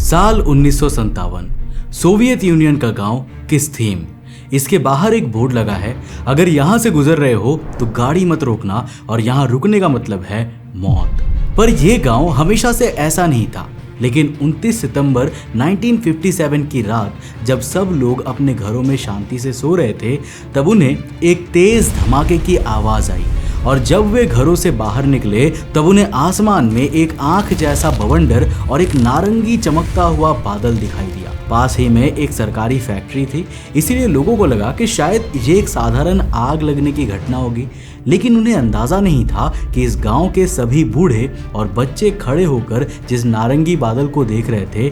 साल 1957, Soviet union का गांव किस्थीम। इसके बाहर एक बोर्ड लगा है, अगर यहाँ से गुजर रहे हो तो गाड़ी मत रोकना और यहाँ रुकने का मतलब है मौत। पर यह गांव हमेशा से ऐसा नहीं था, लेकिन 29 सितंबर 1957 की रात जब सब लोग अपने घरों में शांति से सो रहे थे, तब उन्हें एक तेज धमाके की आवाज आई और जब वे घरों से बाहर निकले तब उन्हें आसमान में एक आंख जैसा बवंडर और एक नारंगी चमकता हुआ बादल दिखाई दिया। पास ही में एक सरकारी फैक्ट्री थी, इसीलिए लोगों को लगा कि शायद ये एक साधारण आग लगने की घटना होगी, लेकिन उन्हें अंदाजा नहीं था कि इस गांव के सभी बूढ़े और बच्चे खड़े होकर जिस नारंगी बादल को देख रहे थे,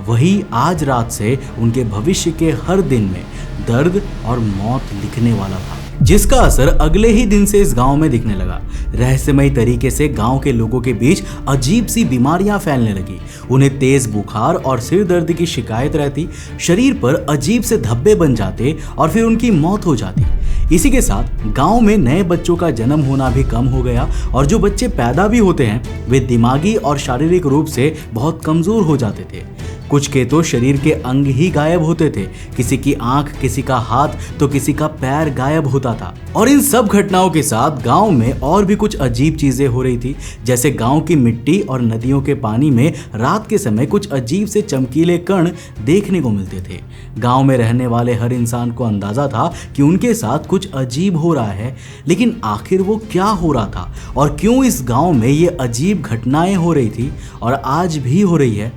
वही आज रात से उनके भविष्य के हर दिन में दर्द और मौत लिखने वाला था, जिसका असर अगले ही दिन से इस गांव में दिखने लगा। रहस्यमयी तरीके से गांव के लोगों के बीच अजीब सी बीमारियां फैलने लगी। उन्हें तेज बुखार और सिर दर्द की शिकायत रहती, शरीर पर अजीब से धब्बे बन जाते और फिर उनकी मौत हो जाती। इसी के साथ गांव में नए बच्चों का जन्म होना भी कम हो गया और जो बच्चे पैदा भी होते हैं वे दिमागी और शारीरिक रूप से बहुत कमजोर हो जाते थे। कुछ के तो शरीर के अंग ही गायब होते थे, किसी की आंख, किसी का हाथ तो किसी का पैर गायब होता था। और इन सब घटनाओं के साथ गांव में और भी कुछ अजीब चीजें हो रही थी, जैसे गांव की मिट्टी और नदियों के पानी में रात के समय कुछ अजीब से चमकीले कण देखने को मिलते थे। गांव में रहने वाले हर इंसान को अंदाजा था कि उनके साथ कुछ अजीब हो रहा है, लेकिन आखिर वो क्या हो रहा था और क्यों इस गांव में ये अजीब घटनाएं हो रही थी और आज भी हो रही है।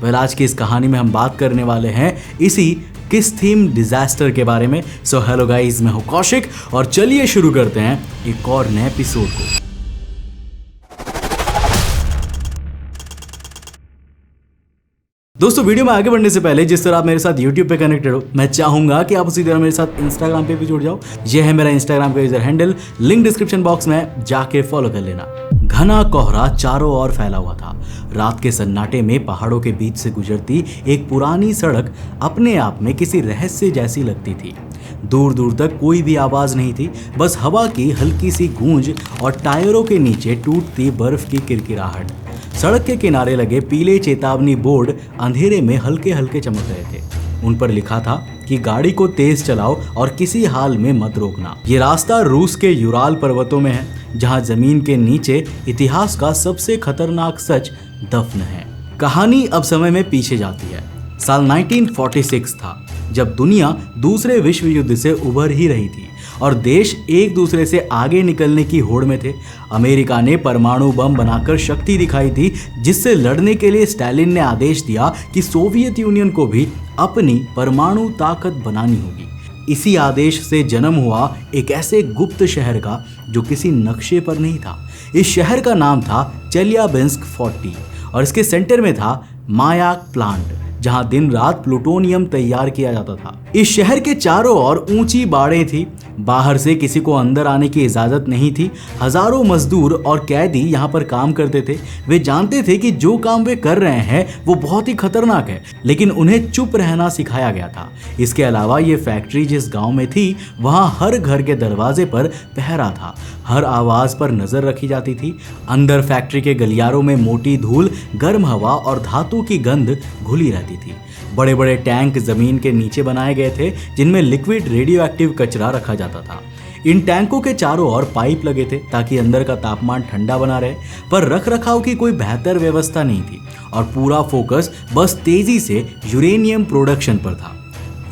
आज की इस कहानी में हम बात करने वाले हैं इसी किस्थीम डिजास्टर के बारे में। सो हेलो गाइस, मैं हूं कौशिक और चलिए शुरू करते हैं एक और नए एपिसोड को। दोस्तों, वीडियो में आगे बढ़ने से पहले जिस तरह आप मेरे साथ YouTube पे कनेक्टेड हो, मैं चाहूंगा कि आप उसी तरह मेरे साथ Instagram पे भी जुड़ जाओ। यह है मेरा Instagram का user handle, link description box में जाके फॉलो कर लेना। घना कोहरा चारों ओर फैला हुआ था। रात के सन्नाटे में पहाड़ों के बीच से गुजरती एक पुरानी सड़क अपने आप में किसी रहस्य जैसी लगती थी। दूर दूर तक कोई भी आवाज नहीं थी, बस हवा की हल्की सी गूंज और टायरों के नीचे टूटती बर्फ की किरकिराहट। सड़क के किनारे लगे पीले चेतावनी बोर्ड अंधेरे में हल्के हल्के चमक रहे थे। उन पर लिखा था कि गाड़ी को तेज चलाओ और किसी हाल में मत रोकना। ये रास्ता रूस के यूराल पर्वतों में है, जहां जमीन के नीचे इतिहास का सबसे खतरनाक सच दफन है। कहानी अब समय में पीछे जाती है। साल 1946 था, जब दुनिया दूसरे विश्व युद्ध से उभर ही रही थी और देश एक दूसरे से आगे निकलने की होड़ में थे। अमेरिका ने परमाणु बम बनाकर शक्ति दिखाई थी, जिससे लड़ने के लिए स्टालिन ने आदेश दिया कि सोवियत यूनियन को भी अपनी परमाणु ताकत बनानी होगी। इसी आदेश से जन्म हुआ एक ऐसे गुप्त शहर का जो किसी नक्शे पर नहीं था। इस शहर का नाम था चेल्याबिंस्क 40 और इसके सेंटर में था मायाक प्लांट, जहां दिन रात प्लूटोनियम तैयार किया जाता था। इस शहर के चारों ओर ऊंची बाड़ें थी, बाहर से किसी को अंदर आने की इजाजत नहीं थी। हजारों मजदूर और कैदी यहाँ पर काम करते थे। वे जानते थे कि जो काम वे कर रहे हैं वो बहुत ही खतरनाक है, लेकिन उन्हें चुप रहना सिखाया गया था। इसके अलावा ये फैक्ट्री जिस गांव में थी, वहाँ हर घर के दरवाजे पर पहरा था, हर आवाज पर नजर रखी जाती थी। अंदर फैक्ट्री के गलियारों में मोटी धूल, गर्म हवा और धातु की गंध घुली रहती थी। बड़े बड़े टैंक जमीन के नीचे बनाए गए थे, जिनमें लिक्विड रेडियो एक्टिव कचरा रखा जाता था। इन टैंकों के चारों ओर पाइप लगे थे ताकि अंदर का तापमान ठंडा बना रहे, पर रख रखाव की कोई बेहतर व्यवस्था नहीं थी और पूरा फोकस बस तेजी से यूरेनियम प्रोडक्शन पर था।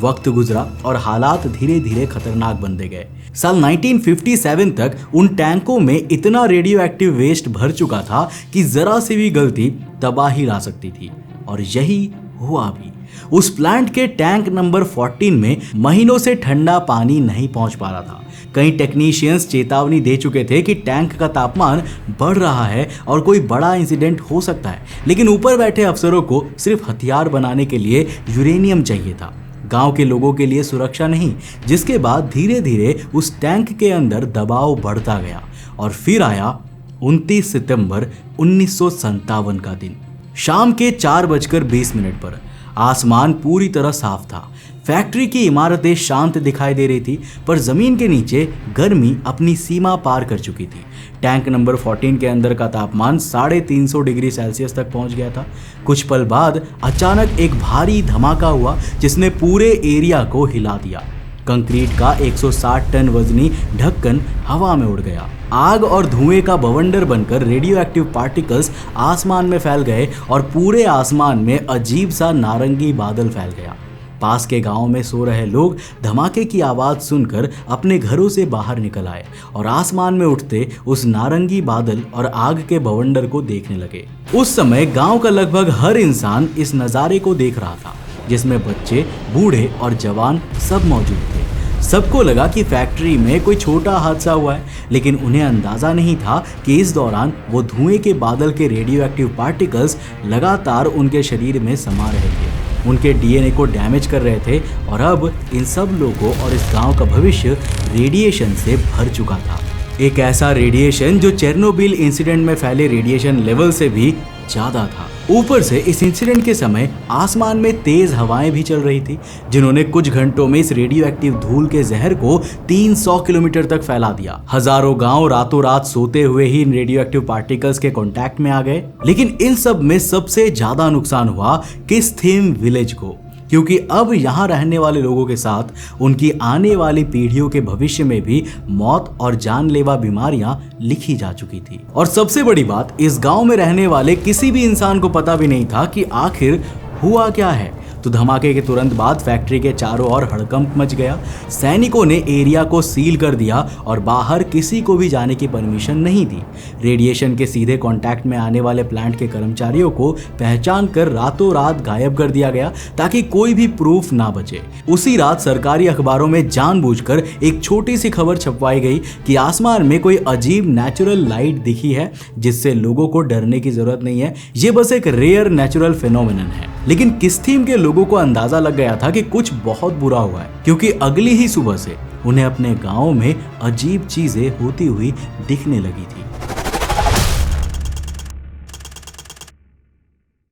वक्त गुजरा और हालात धीरे धीरे खतरनाक बनते गए। साल 1957 तक उन टैंकों में इतना रेडियो एक्टिव वेस्ट भर चुका था कि जरा सी भी गलती तबाही ला सकती थी, और यही हुआ भी। उस प्लांट के टैंक नंबर 14 में महीनों से ठंडा पानी नहीं पहुंच पा रहा था। कई टेक्नीशियंस चेतावनी दे चुके थे कि टैंक का तापमान बढ़ रहा है और कोई बड़ा इंसिडेंट हो सकता है, लेकिन ऊपर बैठे अफसरों को सिर्फ हथियार बनाने के लिए यूरेनियम चाहिए था, गांव के लोगों के लिए सुरक्षा नहीं। जिसके बाद धीरे धीरे उस टैंक के अंदर दबाव बढ़ता गया और फिर आया 29 सितंबर 1957 का दिन। शाम के 4:20 पर आसमान पूरी तरह साफ था। फैक्ट्री की इमारतें शांत दिखाई दे रही थी, पर जमीन के नीचे गर्मी अपनी सीमा पार कर चुकी थी। टैंक नंबर 14 के अंदर का तापमान 350 डिग्री सेल्सियस तक पहुंच गया था। कुछ पल बाद अचानक एक भारी धमाका हुआ जिसने पूरे एरिया को हिला दिया। कंक्रीट का 160 टन वजनी ढक्कन हवा में उड़ गया। आग और धुएं का बवंडर बनकर रेडियो एक्टिव पार्टिकल्स आसमान में फैल गए और पूरे आसमान में अजीब सा नारंगी बादल फैल गया। पास के गांव में सो रहे लोग धमाके की आवाज सुनकर अपने घरों से बाहर निकल आए और आसमान में उठते उस नारंगी बादल और आग के बवंडर को देखने लगे। उस समय गांव का लगभग हर इंसान इस नज़ारे को देख रहा था, जिसमें बच्चे, बूढ़े और जवान सब मौजूद थे। सबको लगा कि फैक्ट्री में कोई छोटा हादसा हुआ है, लेकिन उन्हें अंदाजा नहीं था कि इस दौरान वो धुएं के बादल के रेडियो एक्टिव पार्टिकल्स लगातार उनके शरीर में समा रहे थे, उनके डीएनए को डैमेज कर रहे थे और अब इन सब लोगों और इस गांव का भविष्य रेडिएशन से भर चुका था। एक ऐसा रेडिएशन जो चेरनोबिल इंसिडेंट में फैले रेडिएशन लेवल से भी ज्यादा था। ऊपर से इस इंसिडेंट के समय आसमान में तेज हवाएं भी चल रही थी, जिन्होंने कुछ घंटों में इस रेडियो एक्टिव धूल के जहर को 300 किलोमीटर तक फैला दिया। हजारों गांव रातों रात सोते हुए ही इन रेडियो एक्टिव पार्टिकल्स के कांटेक्ट में आ गए। लेकिन इन सब में सबसे ज्यादा नुकसान हुआ किस्थीम विलेज को, क्योंकि अब यहाँ रहने वाले लोगों के साथ उनकी आने वाली पीढ़ियों के भविष्य में भी मौत और जानलेवा बीमारियां लिखी जा चुकी थी। और सबसे बड़ी बात, इस गांव में रहने वाले किसी भी इंसान को पता भी नहीं था कि आखिर हुआ क्या है। तो धमाके के तुरंत बाद फैक्ट्री के चारों ओर हड़कंप मच गया। सैनिकों ने एरिया को सील कर दिया और बाहर किसी को भी जाने की परमिशन नहीं दी। रेडिएशन के सीधे कांटेक्ट में आने वाले प्लांट के कर्मचारियों को पहचान कर रातों रात गायब कर दिया गया ताकि कोई भी प्रूफ ना बचे। उसी रात सरकारी अखबारों में जानबूझकर एक छोटी सी खबर छपवाई गई कि आसमान में कोई अजीब नेचुरल लाइट दिखी है, जिससे लोगों को डरने की जरूरत नहीं है, ये बस एक रेयर नेचुरल फिनोमिनन है। लेकिन किस्थीम के लोगों को अंदाजा लग गया था कि कुछ बहुत बुरा हुआ है, क्योंकि अगली ही सुबह से उन्हें अपने गांव में अजीब चीजें होती हुई दिखने लगी थी।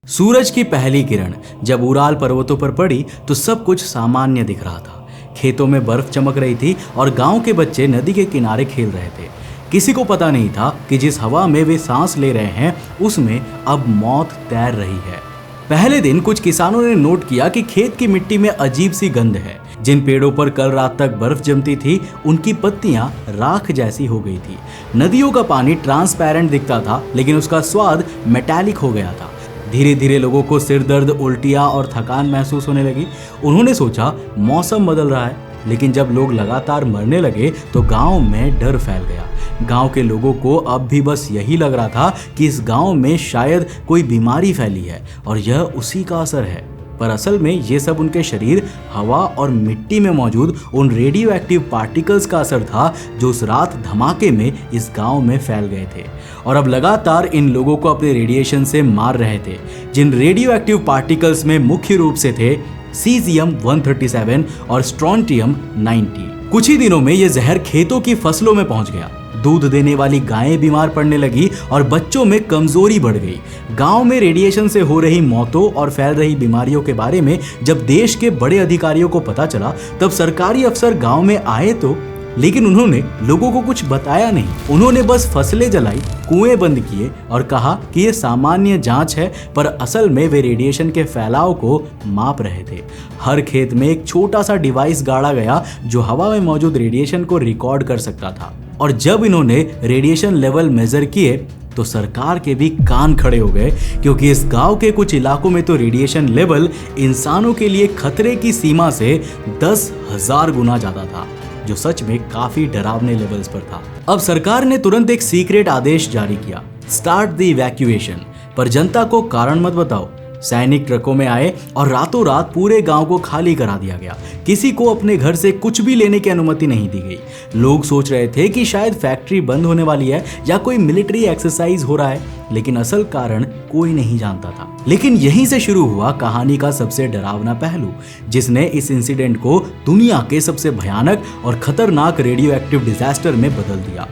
सूरज की पहली किरण जब उराल पर्वतों पर पड़ी तो सब कुछ सामान्य दिख रहा था। खेतों में बर्फ चमक रही थी और गांव के बच्चे नदी के किनारे खेल रहे थे। किसी को पता नहीं था कि जिस हवा में वे सांस ले रहे हैं उसमें अब मौत तैर रही है। पहले दिन कुछ किसानों ने नोट किया कि खेत की मिट्टी में अजीब सी गंध है। जिन पेड़ों पर कल रात तक बर्फ जमती थी उनकी पत्तियां राख जैसी हो गई थी। नदियों का पानी ट्रांसपेरेंट दिखता था, लेकिन उसका स्वाद मेटालिक हो गया था। धीरे धीरे लोगों को सिर दर्द, उल्टियां और थकान महसूस होने लगी। उन्होंने सोचा मौसम बदल रहा है, लेकिन जब लोग लगातार मरने लगे तो गांव में डर फैल गया। गांव के लोगों को अब भी बस यही लग रहा था कि इस गांव में शायद कोई बीमारी फैली है और यह उसी का असर है, पर असल में ये सब उनके शरीर, हवा और मिट्टी में मौजूद उन रेडियो एक्टिव पार्टिकल्स का असर था जो उस रात धमाके में इस गांव में फैल गए थे और अब लगातार इन लोगों को अपने रेडिएशन से मार रहे थे। जिन रेडियो एक्टिव पार्टिकल्स में मुख्य रूप से थे सीजियम 137 और स्ट्रोंटियम 90। कुछ ही दिनों में ये जहर खेतों की फसलों में पहुंच गया। दूध देने वाली गायें बीमार पड़ने लगी और बच्चों में कमजोरी बढ़ गई। गांव में रेडिएशन से हो रही मौतों और फैल रही बीमारियों के बारे में जब देश के बड़े अधिकारियों को पता चला, तब सरकारी अफसर गांव में आए तो, लेकिन उन्होंने लोगों को कुछ बताया नहीं। उन्होंने बस फसलें जलाई, कुएं बंद किए और कहा कि ये सामान्य जांच है, पर असल में वे रेडिएशन के फैलाव को माप रहे थे। हर खेत में एक छोटा सा डिवाइस गाड़ा गया जो हवा में मौजूद रेडिएशन को रिकॉर्ड कर सकता था, और जब इन्होंने रेडिएशन लेवल मेजर किए तो सरकार के भी कान खड़े हो गए, क्योंकि इस गांव के कुछ इलाकों में तो रेडिएशन लेवल इंसानों के लिए खतरे की सीमा से 10,000 गुना ज्यादा था, जो सच में काफी डरावने लेवल्स पर था। अब सरकार ने तुरंत एक सीक्रेट आदेश जारी किया, स्टार्ट द इवैक्यूएशन, पर जनता को कारण मत बताओ। सैनिक ट्रकों में आए और रातों रात पूरे गांव को खाली करा दिया गया। किसी को अपने घर से कुछ भी लेने की अनुमति नहीं दी गई। लोग सोच रहे थे कि शायद फैक्ट्री बंद होने वाली है या कोई मिलिट्री एक्सरसाइज हो रहा है, लेकिन असल कारण कोई नहीं जानता था। लेकिन यहीं से शुरू हुआ कहानी का सबसे डरावना पहलू, जिसने इस इंसिडेंट को दुनिया के सबसे भयानक और खतरनाक रेडियो एक्टिव डिजास्टर में बदल दिया।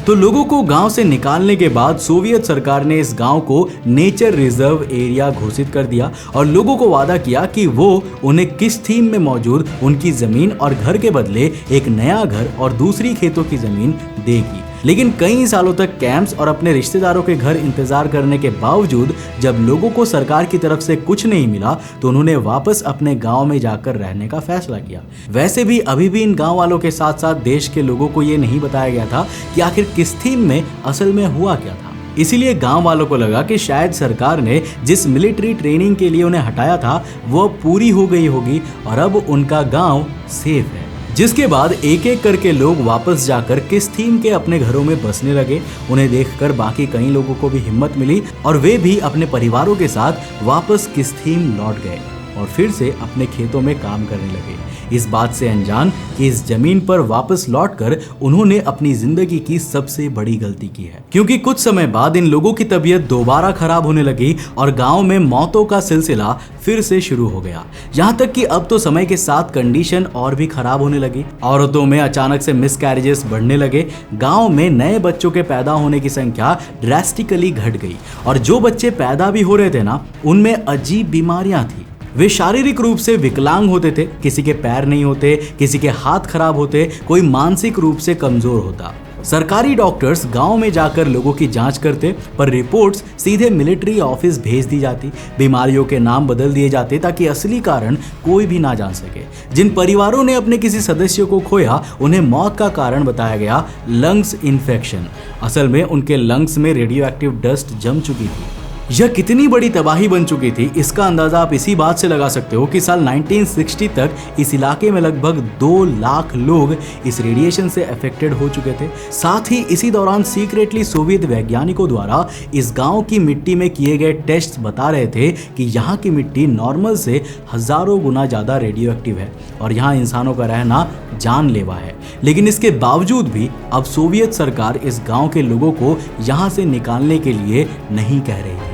तो लोगों को गांव से निकालने के बाद सोवियत सरकार ने इस गांव को नेचर रिजर्व एरिया घोषित कर दिया और लोगों को वादा किया कि वो उन्हें किस थीम में मौजूद उनकी जमीन और घर के बदले एक नया घर और दूसरी खेतों की जमीन देगी। लेकिन कई सालों तक कैंप्स और अपने रिश्तेदारों के घर इंतजार करने के बावजूद जब लोगों को सरकार की तरफ से कुछ नहीं मिला तो उन्होंने वापस अपने गांव में जाकर रहने का फैसला किया। वैसे भी अभी भी इन गांव वालों के साथ साथ देश के लोगों को ये नहीं बताया गया था कि आखिर किस थीम में असल में हुआ क्या था। इसीलिए गांव वालों को लगा कि शायद सरकार ने जिस मिलिट्री ट्रेनिंग के लिए उन्हें हटाया था वो पूरी हो गई होगी और अब उनका गांव सेफ है। जिसके बाद एक एक करके लोग वापस जाकर किस थीम के अपने घरों में बसने लगे। उन्हें देखकर बाकी कई लोगों को भी हिम्मत मिली और वे भी अपने परिवारों के साथ वापस किस थीम लौट गए और फिर से अपने खेतों में काम करने लगे, इस बात से अनजान कि इस जमीन पर वापस लौटकर उन्होंने अपनी जिंदगी की सबसे बड़ी गलती की है। क्योंकि कुछ समय बाद इन लोगों की तबीयत दोबारा खराब होने लगी और गांव में मौतों का सिलसिला फिर से शुरू हो गया। यहाँ तक कि अब तो समय के साथ कंडीशन और भी खराब होने लगी। औरतों में अचानक से मिसकैरेजेस बढ़ने लगे। गांव में नए बच्चों के पैदा होने की संख्या ड्रास्टिकली घट गई और जो बच्चे पैदा भी हो रहे थे ना, उनमें अजीब बीमारियां थी। वे शारीरिक रूप से विकलांग होते थे, किसी के पैर नहीं होते, किसी के हाथ खराब होते, कोई मानसिक रूप से कमजोर होता। सरकारी डॉक्टर्स गांव में जाकर लोगों की जांच करते पर रिपोर्ट्स सीधे मिलिट्री ऑफिस भेज दी जाती। बीमारियों के नाम बदल दिए जाते ताकि असली कारण कोई भी ना जान सके। जिन परिवारों ने अपने किसी सदस्य को खोया उन्हें मौत का कारण बताया गया लंग्स इन्फेक्शन। असल में उनके लंग्स में रेडियो एक्टिव डस्ट जम चुकी थी। यह कितनी बड़ी तबाही बन चुकी थी इसका अंदाजा आप इसी बात से लगा सकते हो कि साल 1960 तक इस इलाके में लगभग 2 लाख लोग इस रेडिएशन से अफेक्टेड हो चुके थे। साथ ही इसी दौरान सीक्रेटली सोवियत वैज्ञानिकों द्वारा इस गांव की मिट्टी में किए गए टेस्ट बता रहे थे कि यहाँ की मिट्टी नॉर्मल से हजारों गुना ज्यादा रेडियो एक्टिव है और यहाँ इंसानों का रहना जानलेवा है। लेकिन इसके बावजूद भी अब सोवियत सरकार इस गांव के लोगों को यहाँ से निकालने के लिए नहीं कह रही है।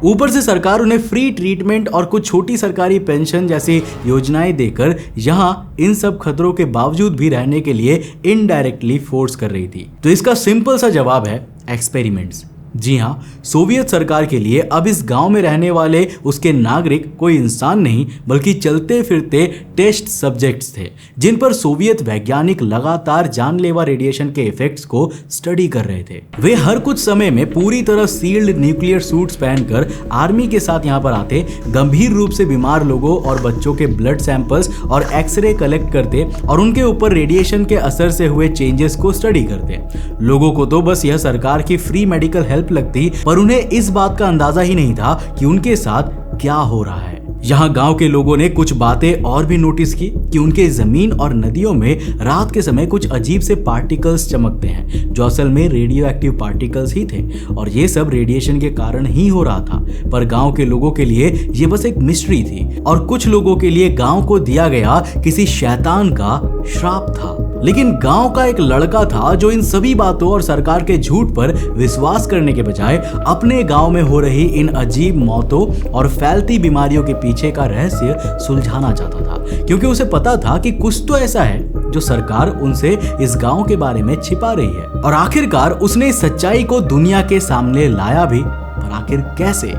ऊपर से सरकार उन्हें फ्री ट्रीटमेंट और कुछ छोटी सरकारी पेंशन जैसी योजनाएं देकर यहाँ इन सब खतरों के बावजूद भी रहने के लिए इनडायरेक्टली फोर्स कर रही थी। तो इसका सिंपल सा जवाब है एक्सपेरिमेंट्स। जी हाँ, सोवियत सरकार के लिए अब इस गांव में रहने वाले उसके नागरिक कोई इंसान नहीं बल्कि चलते फिरते टेस्ट सब्जेक्ट्स थे जिन पर सोवियत वैज्ञानिक लगातार जानलेवा रेडिएशन के इफेक्ट्स को स्टडी कर रहे थे। वे हर कुछ समय में पूरी तरह सील्ड न्यूक्लियर सूट्स पहनकर आर्मी के साथ यहाँ पर आते, गंभीर रूप से बीमार लोगों और बच्चों के ब्लड सैंपल्स और एक्सरे कलेक्ट करते और उनके ऊपर रेडिएशन के असर से हुए चेंजेस को स्टडी करते। लोगों को तो बस यह सरकार की फ्री मेडिकल हेल्प लगती पर उन्हें इस बात का अंदाजा ही नहीं था कि उनके साथ क्या हो रहा है। यहाँ गांव के लोगों ने कुछ बातें और भी नोटिस की कि उनके जमीन और नदियों में रात के समय कुछ अजीब से पार्टिकल्स चमकते हैं जो असल में रेडियो एक्टिव पार्टिकल्स ही थे और ये सब रेडिएशन के कारण ही हो रहा था। पर गांव के लोगों के लिए ये बस एक मिस्ट्री थी और कुछ लोगों के लिए गांव को दिया गया किसी शैतान का श्राप था। लेकिन गांव का एक लड़का था जो इन सभी बातों और सरकार के झूठ पर विश्वास करने के बजाय अपने गांव में हो रही इन अजीब मौतों और फैलती बीमारियों के पीछे का रहस्य सुलझाना चाहता था, क्योंकि उसे पता था कि कुछ तो ऐसा है जो सरकार उनसे इस गांव के बारे में छिपा रही है। और आखिरकार उसने इस सच्चाई को दुनिया के सामने लाया भी, पर आखिर कैसे?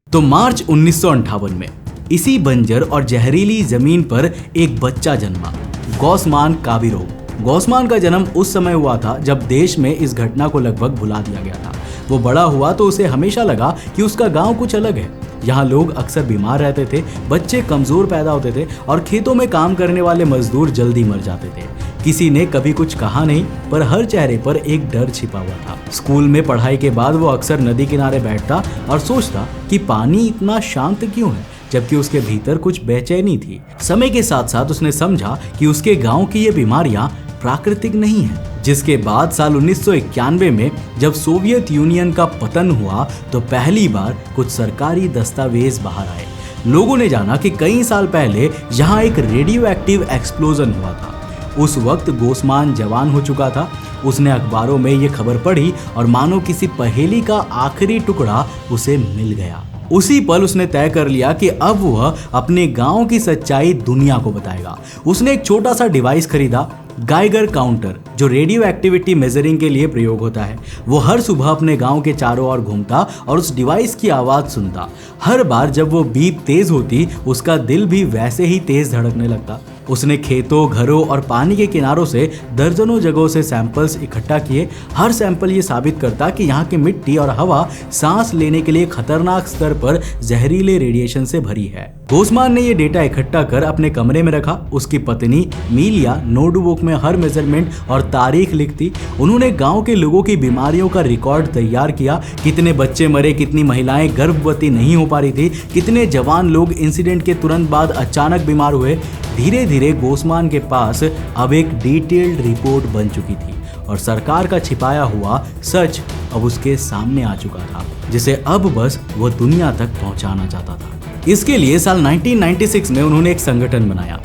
तो मार्च 1958 में इसी बंजर और जहरीली जमीन पर एक बच्चा जन्मा, गौस्मान काबिरोव। गौस्मान का जन्म उस समय हुआ था जब देश में इस घटना को लगभग भुला दिया गया था। वो बड़ा हुआ तो उसे हमेशा लगा कि उसका गांव कुछ अलग है। यहाँ लोग अक्सर बीमार रहते थे, बच्चे कमजोर पैदा होते थे और खेतों में काम करने वाले मजदूर जल्दी मर जाते थे। किसी ने कभी कुछ कहा नहीं, पर हर चेहरे पर एक डर छिपा हुआ था। स्कूल में पढ़ाई के बाद वो अक्सर नदी किनारे बैठता और सोचता कि पानी इतना शांत क्यों है, जबकि उसके भीतर कुछ बेचैनी थी। समय के साथ साथ उसने समझा कि उसके गांव की ये बीमारियां प्राकृतिक नहीं है। जिसके बाद साल 1991 में जब सोवियत यूनियन का पतन हुआ तो पहली बार कुछ सरकारी दस्तावेज बाहर आए। लोगों ने जाना कि कई साल पहले यहाँ एक रेडियो एक्टिव एक्सप्लोजन हुआ था। उस वक्त गौस्मान जवान हो चुका था। उसने अखबारों में ये खबर पढ़ी और मानो किसी पहेली का आखिरी टुकड़ा उसे मिल गया। उसी पल उसने तय कर लिया कि अब वह अपने गांव की सच्चाई दुनिया को बताएगा। उसने एक छोटा सा डिवाइस खरीदा, गाइगर काउंटर, जो रेडियो एक्टिविटी मेजरिंग के लिए प्रयोग होता है। वो हर सुबह अपने गांव के चारों ओर घूमता और उस डिवाइस की आवाज सुनता। हर बार जब वो बीप तेज होती, उसका दिल भी वैसे ही तेज धड़कने लगता। उसने खेतों, घरों और पानी के किनारों से दर्जनों जगहों से सैंपल्स इकट्ठा किए। हर सैंपल ये साबित करता कि यहाँ की मिट्टी और हवा सांस लेने के लिए खतरनाक स्तर पर जहरीले रेडिएशन से भरी है। गोस्मान ने ये डेटा इकट्ठा कर अपने कमरे में रखा। उसकी पत्नी मीलिया नोटबुक में हर मेजरमेंट और तारीख लिखती। उन्होंने गांव के लोगों की बीमारियों का रिकॉर्ड तैयार किया, कितने बच्चे मरे, कितनी महिलाएं गर्भवती नहीं हो पा रही थी, कितने जवान लोग इंसिडेंट के तुरंत बाद अचानक बीमार हुए। धीरे धीरे गोस्मान के पास अब एक डिटेल्ड रिपोर्ट बन चुकी थी और सरकार का छिपाया हुआ सच अब उसके सामने आ चुका था, जिसे अब बस वो दुनिया तक पहुंचाना चाहता था। इसके लिए साल 1996 में उन्होंने एक संगठन बनाया,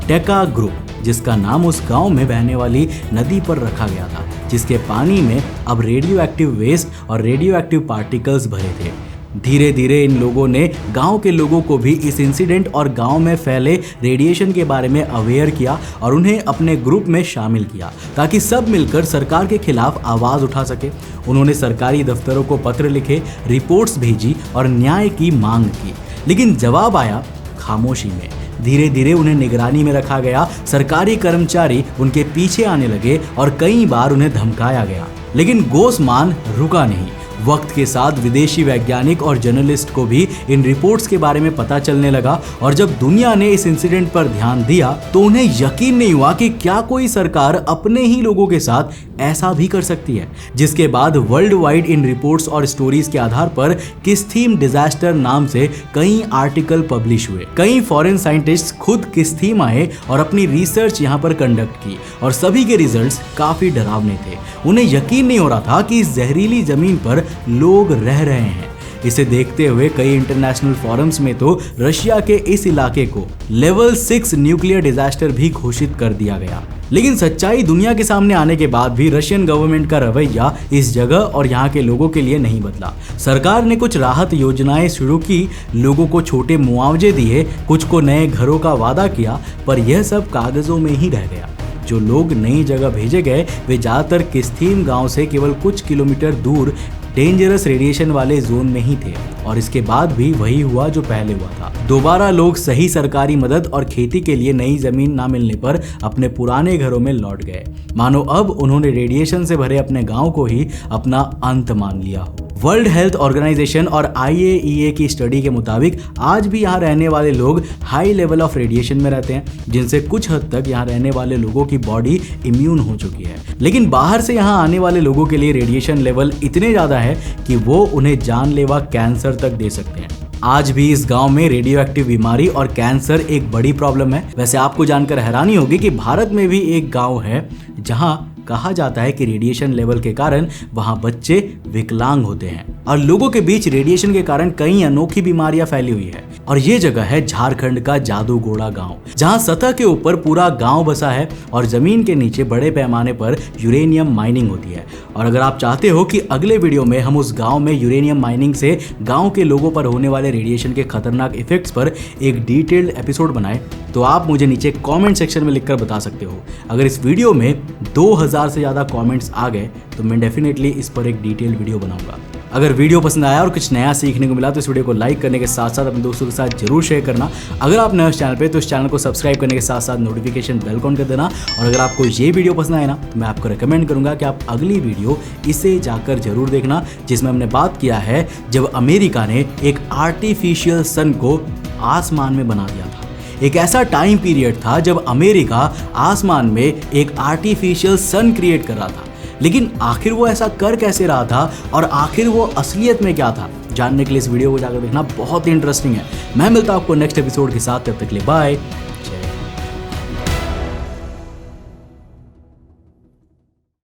टेका ग्रुप, जिसका नाम उस गांव में बहने वाली नदी पर रखा गया था, जिसके पानी में अब रेडियो एक्टिव वेस्ट और रेडियो एक्टिव पार्टिकल्स भरे थे। धीरे धीरे इन लोगों ने गांव के लोगों को भी इस इंसिडेंट और गांव में फैले रेडिएशन के बारे में अवेयर किया और उन्हें अपने ग्रुप में शामिल किया, ताकि सब मिलकर सरकार के खिलाफ आवाज उठा सके। उन्होंने सरकारी दफ्तरों को पत्र लिखे, रिपोर्ट्स भेजी और न्याय की मांग की, लेकिन जवाब आया खामोशी में। धीरे धीरे उन्हें निगरानी में रखा गया। सरकारी कर्मचारी उनके पीछे आने लगे और कई बार उन्हें धमकाया गया, लेकिन गोस्मान रुका नहीं। वक्त के साथ विदेशी वैज्ञानिक और जर्नलिस्ट को भी इन रिपोर्ट्स के बारे में पता चलने लगा और जब दुनिया ने इस इंसिडेंट पर ध्यान दिया तो उन्हें यकीन नहीं हुआ कि क्या कोई सरकार अपने ही लोगों के साथ ऐसा भी कर सकती है। जिसके बाद वर्ल्ड वाइड इन रिपोर्ट्स और स्टोरीज के आधार पर किस्थीम डिजास्टर नाम से कई आर्टिकल पब्लिश हुए। कई फॉरेन साइंटिस्ट खुद किस्थीम आए और अपनी रिसर्च यहाँ पर कंडक्ट की और सभी के रिजल्ट्स काफी डरावने थे। उन्हें यकीन नहीं हो रहा था कि इस जहरीली जमीन पर लोग रह रहे हैं। इसे देखते हुए कई इंटरनेशनल फोरम्स में तो रशिया के इस इलाके को लेवल 6 न्यूक्लियर डिजास्टर भी घोषित कर दिया गया। लेकिन सच्चाई दुनिया के सामने आने के बाद भी रशियन गवर्नमेंट का रवैया इस जगह और यहाँ के लोगों के लिए नहीं बदला। सरकार ने कुछ राहत योजनाएं शुरू की, लोगों को छोटे मुआवजे दिए, कुछ को नए घरों का वादा किया, पर यह सब कागजों में ही रह गया। जो लोग नई जगह भेजे गए वे ज्यादातर किस्थीम गांव से केवल कुछ किलोमीटर दूर डेंजरस रेडिएशन वाले जोन में ही थे और इसके बाद भी वही हुआ जो पहले हुआ था। दोबारा लोग सही सरकारी मदद और खेती के लिए नई जमीन ना मिलने पर अपने पुराने घरों में लौट गए, मानो अब उन्होंने रेडिएशन से भरे अपने गांव को ही अपना अंत मान लिया हो। वर्ल्ड हेल्थ ऑर्गेनाइजेशन और IAEA की स्टडी के मुताबिक आज भी यहाँ रहने वाले लोग हाई लेवल ऑफ रेडिएशन में रहते हैं, जिनसे कुछ हद तक यहाँ रहने वाले लोगों की बॉडी इम्यून हो चुकी है। लेकिन बाहर से यहाँ आने वाले लोगों के लिए रेडिएशन लेवल इतने ज़्यादा है कि वो उन्हें जानलेवा कैंसर तक दे सकते हैं। आज भी इस गांव में रेडियो एक्टिव बीमारी और कैंसर एक बड़ी प्रॉब्लम है। वैसे आपको जानकर हैरानी होगी कि भारत में भी एक गांव है जहां कहा जाता है कि रेडिएशन लेवल के कारण वहां बच्चे विकलांग होते हैं और लोगों के बीच रेडिएशन के कारण कई अनोखी बीमारियां फैली हुई है। और ये जगह है झारखंड का जादूगोड़ा गांव, जहां सतह के ऊपर पूरा गांव बसा है और जमीन के नीचे बड़े पैमाने पर यूरेनियम माइनिंग होती है। और अगर आप चाहते हो कि अगले वीडियो में हम उस गांव में यूरेनियम माइनिंग से गांव के लोगों पर होने वाले रेडिएशन के खतरनाक इफेक्ट्स पर एक डिटेल्ड एपिसोड बनाए तो आप मुझे नीचे कमेंट सेक्शन में लिखकर बता सकते हो। अगर इस वीडियो में 2000 से ज़्यादा कमेंट्स आ गए तो मैं डेफिनेटली इस पर एक डिटेल्ड वीडियो बनाऊंगा। अगर वीडियो पसंद आया और कुछ नया सीखने को मिला तो इस वीडियो को लाइक करने के साथ साथ अपने दोस्तों के साथ जरूर शेयर करना। अगर आप नए इस चैनल पे तो इस चैनल को सब्सक्राइब करने के साथ साथ नोटिफिकेशन बेल ऑन कर देना। और अगर आपको ये वीडियो पसंद आए ना तो मैं आपको रिकमेंड करूंगा कि आप अगली वीडियो इसे जाकर जरूर देखना, जिसमें हमने बात किया है जब अमेरिका ने एक आर्टिफिशियल सन को आसमान में बना दिया था। एक ऐसा टाइम पीरियड था जब अमेरिका आसमान में एक आर्टिफिशियल सन क्रिएट कर रहा था, लेकिन आखिर वो ऐसा कर कैसे रहा था और आखिर वो असलियत में क्या था, जानने के लिए इस वीडियो को जाकर देखना बहुत ही इंटरेस्टिंग है। मैं मिलता हूं आपको नेक्स्ट एपिसोड के साथ, तब तक के लिए बाय।